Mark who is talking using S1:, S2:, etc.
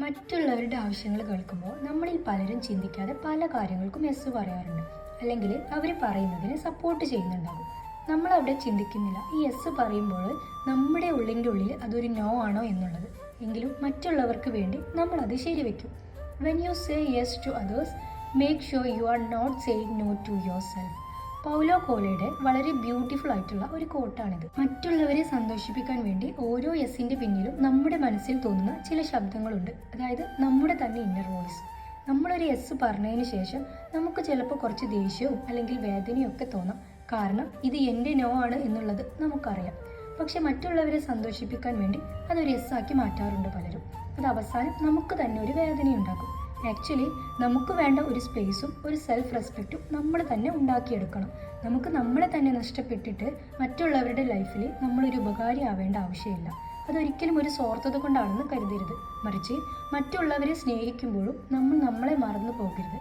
S1: മറ്റുള്ളവരുടെ ആവശ്യങ്ങൾ കേൾക്കുമ്പോൾ നമ്മളിൽ പലരും ചിന്തിക്കാതെ പല കാര്യങ്ങൾക്കും യെസ് പറയാറുണ്ട്. അല്ലെങ്കിൽ അവർ പറയുന്നതിന് സപ്പോർട്ട് ചെയ്യുന്നുണ്ടാകും. നമ്മളവിടെ ചിന്തിക്കുന്നില്ല ഈ യെസ് പറയുമ്പോൾ നമ്മുടെ ഉള്ളിൻ്റെ ഉള്ളിൽ അതൊരു നോ ആണോ എന്നുള്ളത്. എങ്കിലും മറ്റുള്ളവർക്ക് വേണ്ടി നമ്മൾ അത് ശരിവെക്കും. When you say yes to others, make sure you are not saying no to yourself. Paulo കോലയുടെ വളരെ ബ്യൂട്ടിഫുൾ ആയിട്ടുള്ള ഒരു കോട്ടാണിത്. മറ്റുള്ളവരെ സന്തോഷിപ്പിക്കാൻ വേണ്ടി ഓരോ യെസ്സിൻ്റെ പിന്നിലും നമ്മുടെ മനസ്സിൽ തോന്നുന്ന ചില ശബ്ദങ്ങളുണ്ട്. അതായത് നമ്മുടെ തന്നെ ഇന്നർ വോയിസ്. നമ്മളൊരു യെസ് പറഞ്ഞതിന് ശേഷം നമുക്ക് ചിലപ്പോൾ കുറച്ച് ദേഷ്യവും അല്ലെങ്കിൽ വേദനയും ഒക്കെ തോന്നാം. കാരണം ഇത് എൻ്റെ നോ ആണ് എന്നുള്ളത് നമുക്കറിയാം. പക്ഷെ മറ്റുള്ളവരെ സന്തോഷിപ്പിക്കാൻ വേണ്ടി അതൊരു യെസ് ആക്കി മാറ്റാറുണ്ട് പലരും. അത് അവസാനം നമുക്ക് തന്നെ ഒരു വേദനയുണ്ടാക്കും. ആക്ച്വലി നമുക്ക് വേണ്ട ഒരു സ്പേസും ഒരു സെൽഫ് റെസ്പെക്റ്റും നമ്മൾ തന്നെ ഉണ്ടാക്കിയെടുക്കണം. നമുക്ക് നമ്മളെ തന്നെ നഷ്ടപ്പെട്ടിട്ട് മറ്റുള്ളവരുടെ ലൈഫിൽ നമ്മളൊരു ഉപകാരി ആവേണ്ട ആവശ്യമില്ല. അതൊരിക്കലും ഒരു സ്വാർത്ഥത കൊണ്ടാണെന്ന് കരുതരുത്. മറിച്ച് മറ്റുള്ളവരെ സ്നേഹിക്കുമ്പോഴും നമ്മൾ നമ്മളെ മറന്നു പോകരുത്.